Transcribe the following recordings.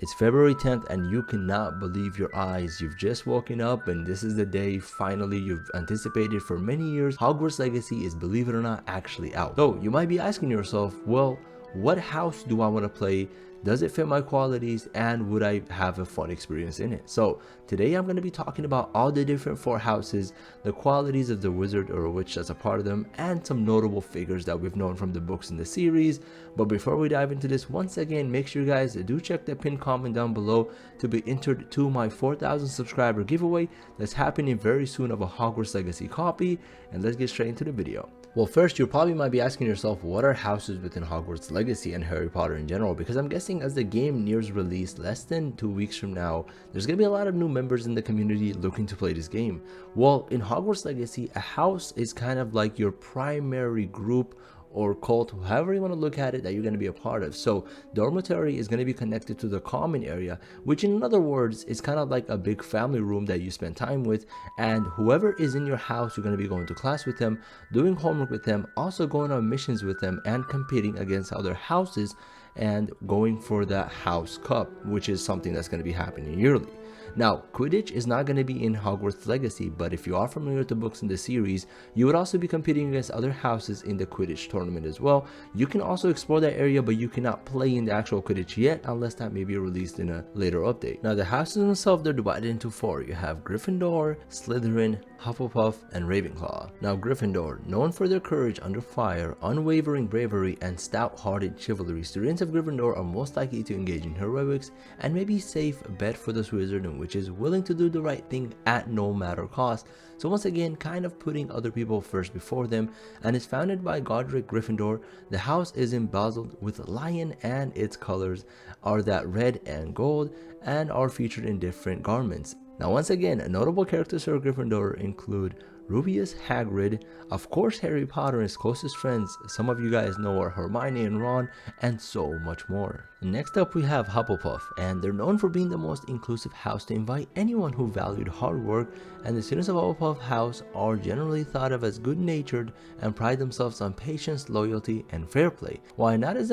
It's February 10th and you cannot believe your eyes. You've just woken up and this is the day finally you've anticipated for many years. Hogwarts Legacy is, believe it or not, actually out. So you might be asking yourself, well, what house do I want to play? Does it fit my qualities, and would I have a fun experience in it? So today I'm going to be talking about all the different 4 houses, the qualities of the wizard or witch that's a part of them, and some notable figures that we've known from the books in the series. But before we dive into this, once again, make sure you guys do check the pinned comment down below to be entered to my 4,000 subscriber giveaway that's happening very soon of a Hogwarts Legacy copy. And let's get straight into the video. Well, first, you probably might be asking yourself, what are houses within Hogwarts Legacy and Harry Potter in general? Because I'm guessing as the game nears release less than 2 weeks from now, there's going to be a lot of new members in the community looking to play this game. Well, in Hogwarts Legacy, a house is kind of like your primary group or cult, however you want to look at it, that you're going to be a part of. So dormitory is going to be connected to the common area, which in other words is kind of like a big family room that you spend time with, and whoever is in your house, you're going to be going to class with them, doing homework with them, also going on missions with them, and competing against other houses and going for the house cup, which is something that's going to be happening yearly. Now, Quidditch is not going to be in Hogwarts Legacy, but if you are familiar with the books in the series, you would also be competing against other houses in the Quidditch tournament as well. You can also explore that area, but you cannot play in the actual Quidditch yet unless that may be released in a later update. Now, the houses themselves, they're divided into 4. You have Gryffindor, Slytherin, Hufflepuff, and Ravenclaw. Now, Gryffindor, known for their courage under fire, unwavering bravery, and stout-hearted chivalry, students of Gryffindor are most likely to engage in heroics and may be safe bet for this wizard and which is willing to do the right thing at no matter cost. So once again, kind of putting other people first before them, and is founded by Godric Gryffindor. The house is embezzled with a lion, and its colors are that red and gold, and are featured in different garments. Now once again, notable characters for Gryffindor include Rubius Hagrid, of course Harry Potter and his closest friends, some of you guys know are Hermione and Ron, and so much more. Next up we have Hufflepuff, and they're known for being the most inclusive house to invite anyone who valued hard work, and the students of Hufflepuff House are generally thought of as good-natured and pride themselves on patience, loyalty, and fair play. While not as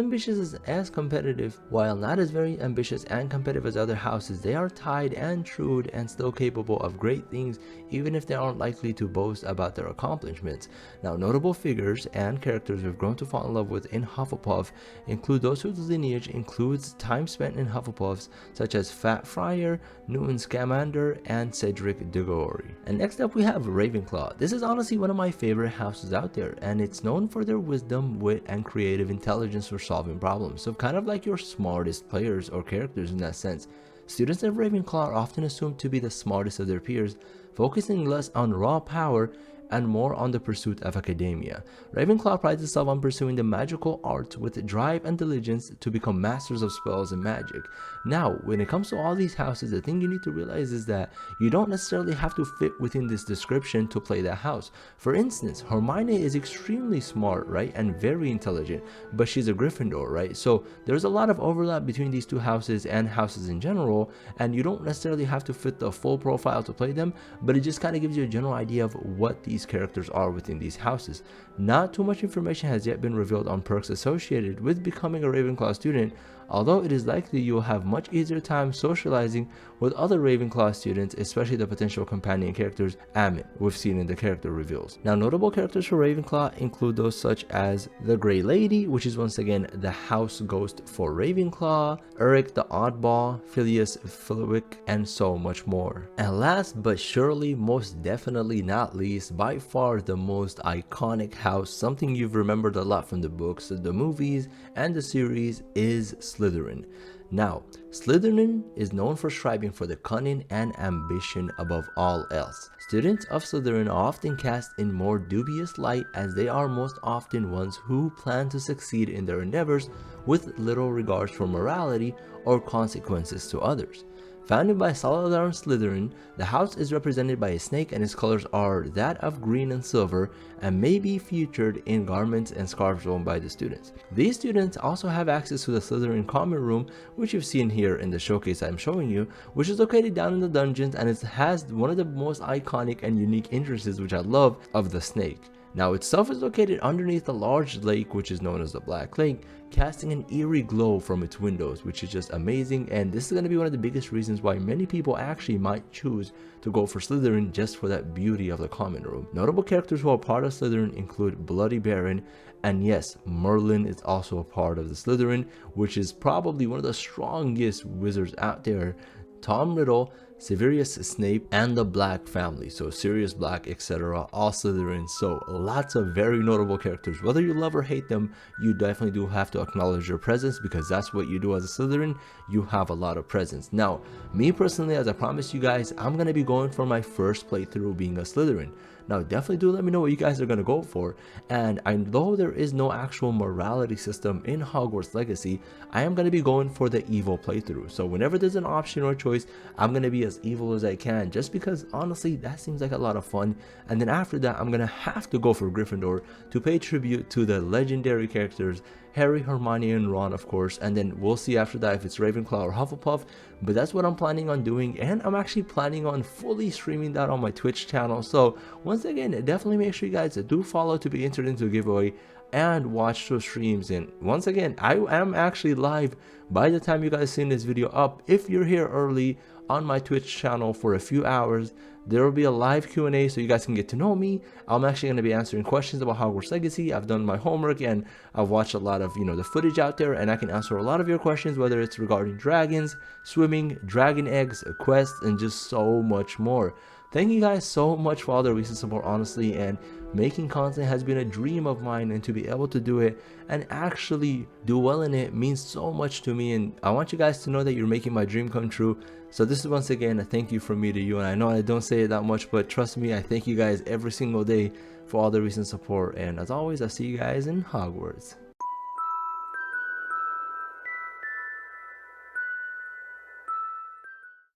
very ambitious and competitive as other houses, they are tied and shrewd and still capable of great things, even if they aren't likely to boast about their accomplishments. Now, notable figures and characters we've grown to fall in love with in Hufflepuff include those whose lineage includes time spent in Hufflepuffs, such as Fat Friar, Newton Scamander, and Cedric Diggory. And next up we have Ravenclaw. This is honestly one of my favorite houses out there, and it's known for their wisdom, wit, and creative intelligence for solving problems. So kind of like your smartest players or characters in that sense. Students of Ravenclaw are often assumed to be the smartest of their peers, focusing less on raw power and more on the pursuit of academia. Ravenclaw prides itself on pursuing the magical arts with drive and diligence to become masters of spells and magic. Now, when it comes to all these houses, the thing you need to realize is that you don't necessarily have to fit within this description to play that house. For instance, Hermione is extremely smart, right, and very intelligent, but she's a Gryffindor, right? So there's a lot of overlap between these 2 houses and houses in general, and you don't necessarily have to fit the full profile to play them, but it just kind of gives you a general idea of what these characters are within these houses. Not too much information has yet been revealed on perks associated with becoming a Ravenclaw student, although it is likely you will have much easier time socializing with other Ravenclaw students, especially the potential companion characters Amit we've seen in the character reveals. Now, notable characters for Ravenclaw include those such as the Grey Lady, which is once again the house ghost for Ravenclaw, Eric the Oddball, Phileas Filwick, and so much more. And last but surely most definitely not least, by far the most iconic house, something you've remembered a lot from the books, the movies, and the series, is Slytherin. Now, Slytherin is known for striving for the cunning and ambition above all else. Students of Slytherin are often cast in more dubious light, as they are most often ones who plan to succeed in their endeavors with little regards for morality or consequences to others. Founded by Salazar Slytherin, the house is represented by a snake, and its colors are that of green and silver, and may be featured in garments and scarves worn by the students. These students also have access to the Slytherin common room, which you've seen here in the showcase I'm showing you, which is located down in the dungeons, and it has one of the most iconic and unique entrances, which I love, of the snake. Now itself is located underneath a large lake which is known as the Black Lake, casting an eerie glow from its windows, which is just amazing, and this is going to be one of the biggest reasons why many people actually might choose to go for Slytherin, just for that beauty of the common room. Notable characters who are part of Slytherin include Bloody Baron, and yes, Merlin is also a part of the Slytherin, which is probably one of the strongest wizards out there. Tom Riddle, Severus Snape, and the Black family, so Sirius Black, etc., all Slytherin. So lots of very notable characters. Whether you love or hate them, you definitely do have to acknowledge their presence, because that's what you do as a Slytherin. You have a lot of presence. Now, me personally, as I promised you guys, I'm going to be going for my first playthrough being a Slytherin. Now, definitely do let me know what you guys are going to go for. And although there is no actual morality system in Hogwarts Legacy, I am going to be going for the evil playthrough. So whenever there's an option or choice, I'm going to be as evil as I can, just because honestly that seems like a lot of fun. And then after that, I'm going to have to go for Gryffindor to pay tribute to the legendary characters Harry, Hermione, and Ron, of course, and then we'll see after that if it's Ravenclaw or Hufflepuff. But that's what I'm planning on doing, and I'm actually planning on fully streaming that on my Twitch channel. So once again, definitely make sure you guys do follow to be entered into a giveaway and watch those streams. And once again, I am actually live by the time you guys seen this video up. If you're here early on my Twitch channel for a few hours, there will be a live Q&A so you guys can get to know me. I'm actually going to be answering questions about Hogwarts Legacy. I've done my homework and I've watched a lot of the footage out there, and I can answer a lot of your questions, whether it's regarding dragons, swimming, dragon eggs, quests, and just so much more. Thank you guys so much for all the recent support, honestly, and making content has been a dream of mine, and to be able to do it and actually do well in it means so much to me, and I want you guys to know that you're making my dream come true. So this is once again a thank you from me to you, and I know I don't say it that much, but trust me, I thank you guys every single day for all the recent support, and as always, I'll see you guys in Hogwarts.